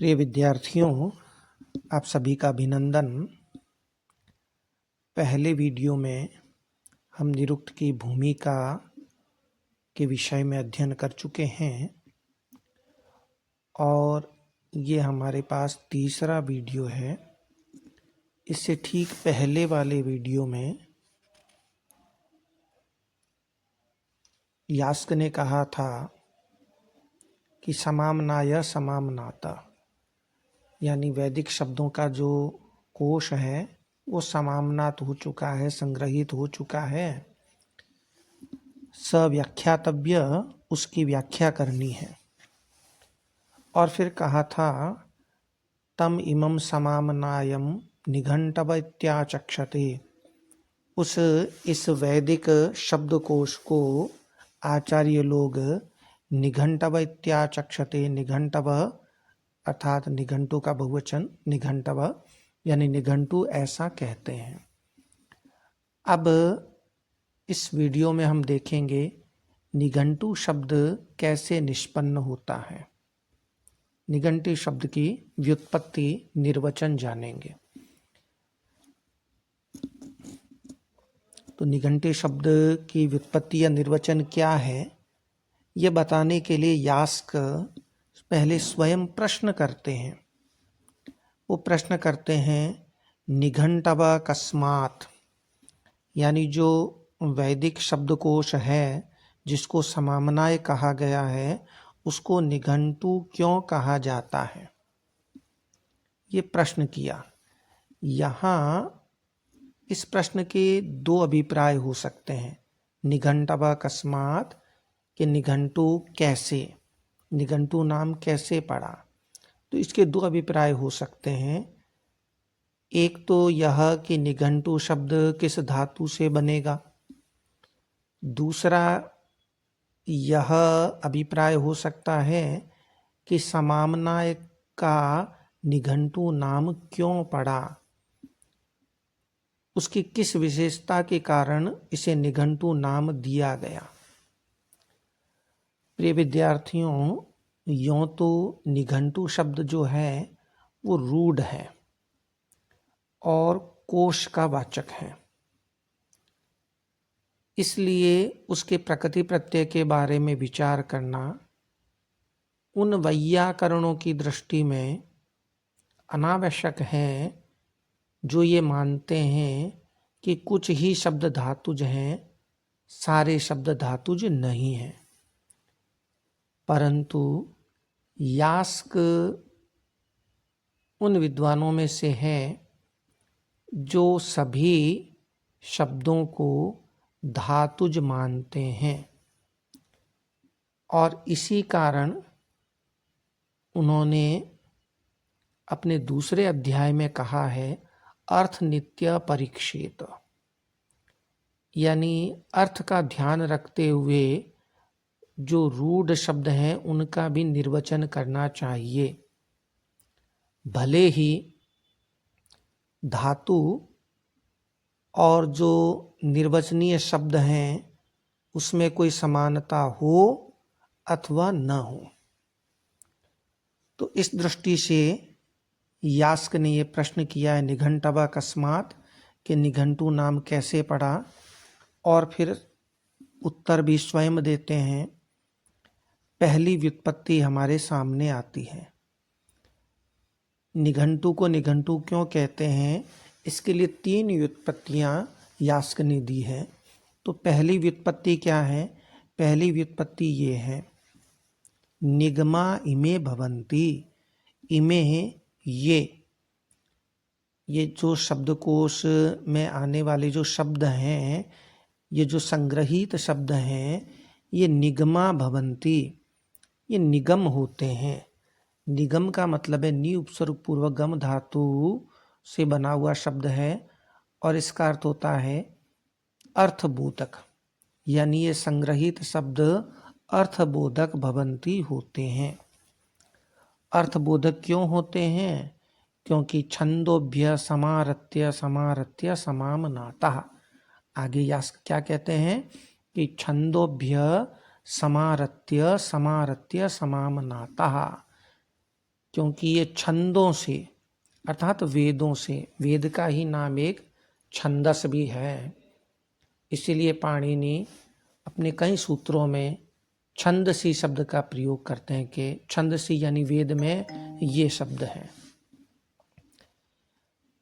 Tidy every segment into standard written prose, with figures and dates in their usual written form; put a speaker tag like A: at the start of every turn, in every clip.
A: प्रिय विद्यार्थियों, आप सभी का अभिनंदन। पहले वीडियो में हम निरुक्त की भूमिका के विषय में अध्ययन कर चुके हैं और ये हमारे पास तीसरा वीडियो है। इससे ठीक पहले वाले वीडियो में यास्क ने कहा था कि समामनाय समामनाता, यानी वैदिक शब्दों का जो कोश है वो समामनात हो चुका है, संग्रहित हो चुका है। सव्याख्यातव्य, उसकी व्याख्या करनी है। और फिर कहा था तम इमं समामनायम निघंटव इत्याचक्षते, इस वैदिक शब्दकोश को आचार्य लोग निघंटव इत्याचक्षते, निघंटव अर्थात निघंटु का बहुवचन निघंटव यानी निघंटु ऐसा कहते हैं। अब इस वीडियो में हम देखेंगे निघंटु शब्द कैसे निष्पन्न होता है। निघंटु शब्द की व्युत्पत्ति, निर्वचन जानेंगे। तो निघंटु शब्द की व्युत्पत्ति या निर्वचन क्या है, यह बताने के लिए यास्क पहले स्वयं प्रश्न करते हैं। वो प्रश्न करते हैं निघंटव कस्मात्, यानी जो वैदिक शब्दकोश है जिसको समामनाय कहा गया है उसको निघंटु क्यों कहा जाता है, ये प्रश्न किया। यहाँ इस प्रश्न के दो अभिप्राय हो सकते हैं। निघंटव कस्मात् कि निघंटु कैसे, निघंटु नाम कैसे पड़ा। तो इसके दो अभिप्राय हो सकते हैं। एक तो यह कि निघंटु शब्द किस धातु से बनेगा। दूसरा यह अभिप्राय हो सकता है कि समामनाय का निघंटु नाम क्यों पड़ा, उसकी किस विशेषता के कारण इसे निघंटु नाम दिया गया। प्रिय विद्यार्थियों, यों तो निघंटु शब्द जो है वो रूढ़ है और कोश का वाचक है, इसलिए उसके प्रकृति प्रत्यय के बारे में विचार करना उन वैयाकरणों की दृष्टि में अनावश्यक है जो ये मानते हैं कि कुछ ही शब्द धातुज हैं, सारे शब्द धातुज नहीं हैं। परंतु यास्क उन विद्वानों में से है जो सभी शब्दों को धातुज मानते हैं और इसी कारण उन्होंने अपने दूसरे अध्याय में कहा है अर्थ नित्य परीक्षेत, यानी अर्थ का ध्यान रखते हुए जो रूढ़ शब्द हैं उनका भी निर्वचन करना चाहिए। भले ही धातु और जो निर्वचनीय शब्द हैं उसमें कोई समानता हो अथवा न हो। तो इस दृष्टि से यास्क ने यह प्रश्न किया है निघंटव कस्मात् कि निघंटु नाम कैसे पड़ा, और फिर उत्तर भी स्वयं देते हैं। पहली व्युत्पत्ति हमारे सामने आती है। निघंटु को निघंटु क्यों कहते हैं, इसके लिए तीन व्युत्पत्तियां यास्क ने दी है। तो पहली व्युत्पत्ति क्या है, पहली व्युत्पत्ति ये है निगमा इमे भवन्ति। इमे ये जो शब्दकोश में आने वाले जो शब्द हैं, ये जो संग्रहित शब्द हैं, ये निगमा भवन्ति, ये निगम होते हैं। निगम का मतलब है नि उपसर्ग पूर्वक गम धातु से बना हुआ शब्द है और इसका अर्थ होता है अर्थबोधक, यानी ये संग्रहित शब्द अर्थबोधक भवन्ति होते हैं। अर्थबोधक क्यों होते हैं, क्योंकि छंदोभ्य समारत्य समारत्य समामनातः। आगे यास्क क्या कहते हैं कि छंदोभ्य समारत्य समारत्य समामनातः, क्योंकि ये छंदों से अर्थात वेदों से, वेद का ही नाम एक छंदस भी है, इसीलिए पाणिनि अपने कई सूत्रों में छंदसी शब्द का प्रयोग करते हैं कि छंदसी यानी वेद में ये शब्द है।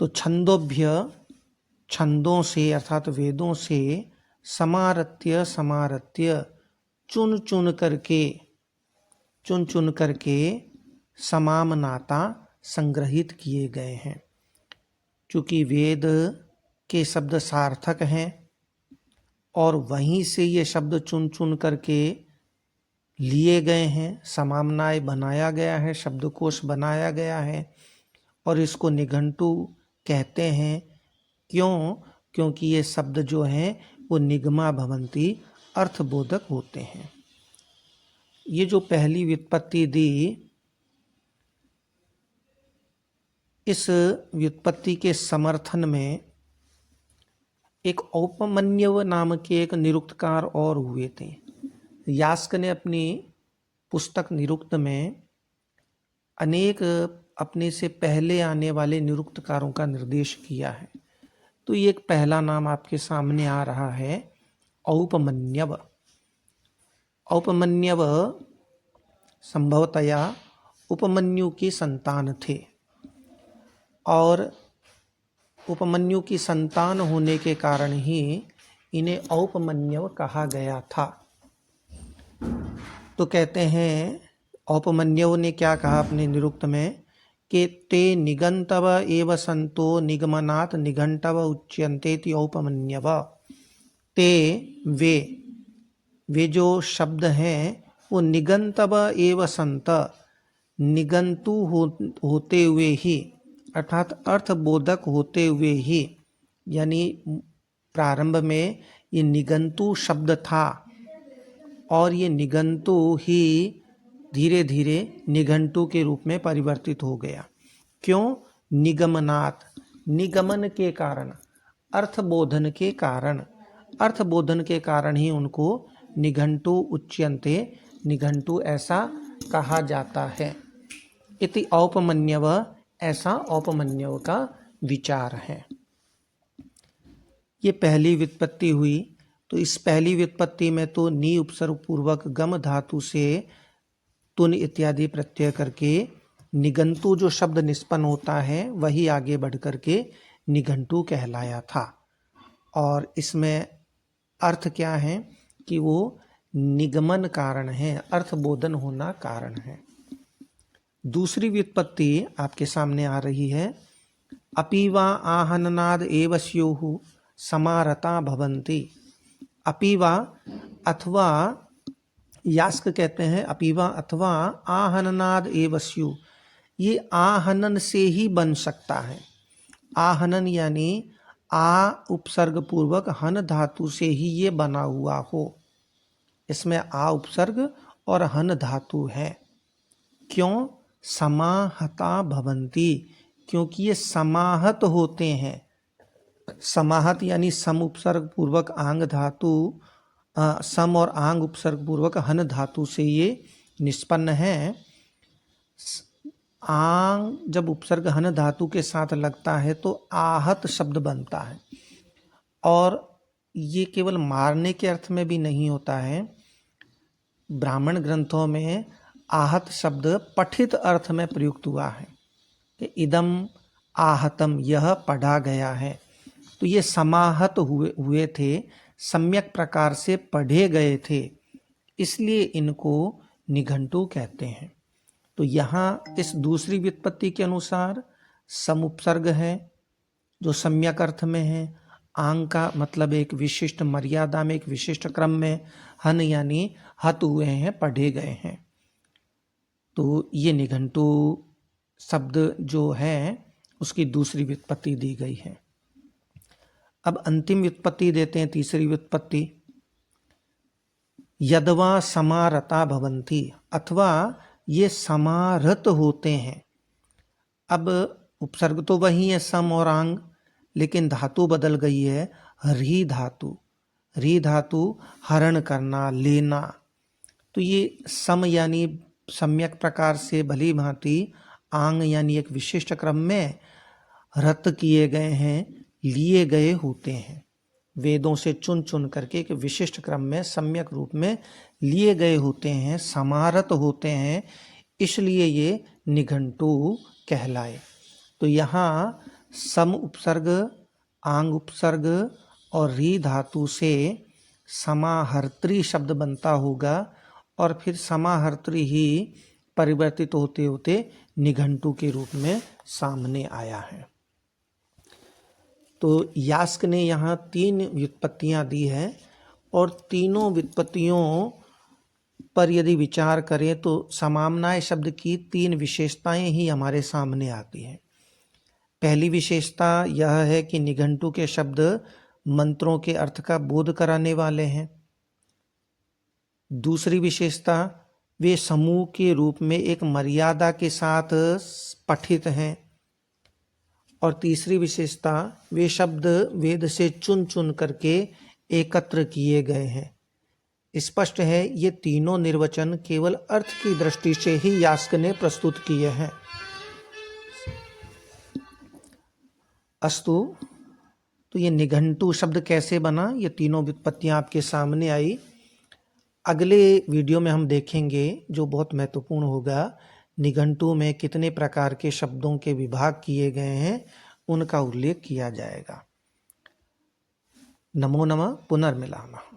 A: तो छंदोभ्य, छंदों से अर्थात वेदों से, समारत्य समारत्य, चुन चुन करके समामनाता संग्रहित किए गए हैं। चूँकि वेद के शब्द सार्थक हैं और वहीं से ये शब्द चुन चुन करके लिए गए हैं, समामनाएं बनाया गया है, शब्दकोश बनाया गया है और इसको निघंटु कहते हैं। क्यों? क्योंकि ये शब्द जो हैं वो निगमा भवंती, अर्थबोधक होते हैं। ये जो पहली व्युत्पत्ति दी, इस व्युत्पत्ति के समर्थन में एक औपमन्यव नाम के एक निरुक्तकार और हुए थे। यास्क ने अपनी पुस्तक निरुक्त में अनेक अपने से पहले आने वाले निरुक्तकारों का निर्देश किया है। तो ये एक पहला नाम आपके सामने आ रहा है, औपमन्यव। औपमन्यव संभवतया उपमन्यु की संतान थे और उपमन्यु की संतान होने के कारण ही इन्हें औपमन्यव कहा गया था। तो कहते हैं औपमन्यव ने क्या कहा अपने निरुक्त में कि ते निगंतव एव संतो निगमनात् निघंटव उच्यन्तेति औपमन्यव। ते वे जो शब्द हैं वो निगंतव एव संत, निगंतु होते हुए ही अर्थात अर्थबोधक होते हुए ही, यानी प्रारंभ में ये निगंतु शब्द था और ये निगंतु ही धीरे धीरे निघंटु के रूप में परिवर्तित हो गया। क्यों? निगमनात्, निगमन के कारण, अर्थबोधन के कारण, अर्थबोधन के कारण ही उनको निघंटु उच्यन्ते, निघंटु ऐसा कहा जाता है। इति औपमन्यव, ऐसा औपमन्यव का विचार है। ये पहली व्युत्पत्ति हुई। तो इस पहली व्युत्पत्ति में तो नी उपसर्ग पूर्वक गम धातु से तुन इत्यादि प्रत्यय करके निघंटु जो शब्द निष्पन्न होता है वही आगे बढ़ करके निघंटु कहलाया था। और इसमें अर्थ क्या है कि वो निगमन कारण है, अर्थबोधन होना कारण है। दूसरी व्युत्पत्ति आपके सामने आ रही है, अपीवा आहननाद एव स्युः समारता भवन्ति। अपीवा अथवा, यास्क कहते हैं अपीवा अथवा आहननाद एव स्युः, ये आहनन से ही बन सकता है। आहनन यानी आ उपसर्ग पूर्वक हन धातु से ही ये बना हुआ हो। इसमें आ उपसर्ग और हन धातु है। क्यों? समाहता भवन्ति, क्योंकि ये समाहत होते हैं। समाहत यानी सम उपसर्ग पूर्वक आंग धातु, सम और आंग उपसर्ग पूर्वक हन धातु से ये निष्पन्न है। आंग जब उपसर्ग हन धातु के साथ लगता है तो आहत शब्द बनता है। और ये केवल मारने के अर्थ में भी नहीं होता है। ब्राह्मण ग्रंथों में आहत शब्द पठित अर्थ में प्रयुक्त हुआ है कि इदम आहतम, यह पढ़ा गया है। तो ये समाहत हुए थे, सम्यक प्रकार से पढ़े गए थे, इसलिए इनको निघंटु कहते हैं। तो यहाँ इस दूसरी व्युत्पत्ति के अनुसार समुपसर्ग है जो सम्यक अर्थ में है, आंग का मतलब एक विशिष्ट मर्यादा में, एक विशिष्ट क्रम में, हन यानी हत हुए हैं, पढ़े गए हैं। तो ये निघंटु शब्द जो है उसकी दूसरी व्युत्पत्ति दी गई है। अब अंतिम व्युत्पत्ति देते हैं, तीसरी व्युत्पत्ति, यदवा समारता भवन्ति, अथवा ये समारत होते हैं। अब उपसर्ग तो वही है सम और आंग, लेकिन धातु बदल गई है, री धातु। री धातु हरण करना, लेना। तो ये सम यानी सम्यक प्रकार से भली भांति आंग यानी एक विशिष्ट क्रम में रत किए गए हैं, लिए गए होते हैं। वेदों से चुन चुन करके एक विशिष्ट क्रम में सम्यक रूप में लिए गए होते हैं, समारत होते हैं, इसलिए ये निघंटु कहलाए। तो यहाँ सम उपसर्ग, आंग उपसर्ग और री धातु से समाहर्त्री शब्द बनता होगा और फिर समाहर्त्री ही परिवर्तित होते होते निघंटु के रूप में सामने आया है। तो यास्क ने यहाँ 3 व्युत्पत्तियाँ दी हैं और तीनों व्युत्पत्तियों पर यदि विचार करें तो समाम्नाय शब्द की 3 विशेषताएं ही हमारे सामने आती हैं। पहली विशेषता यह है कि निघंटु के शब्द मंत्रों के अर्थ का बोध कराने वाले हैं। दूसरी विशेषता, वे समूह के रूप में एक मर्यादा के साथ पठित हैं। और तीसरी विशेषता, वे शब्द वेद से चुन चुन करके एकत्र किए गए हैं। स्पष्ट है ये तीनों निर्वचन केवल अर्थ की दृष्टि से ही यास्क ने प्रस्तुत किए हैं। अस्तु, तो ये निघंटु शब्द कैसे बना, ये तीनों व्युत्पत्तियां आपके सामने आई। अगले वीडियो में हम देखेंगे, जो बहुत महत्वपूर्ण होगा, निघंटु में कितने प्रकार के शब्दों के विभाग किए गए हैं उनका उल्लेख किया जाएगा। नमो नमः, पुनर्मिलामः।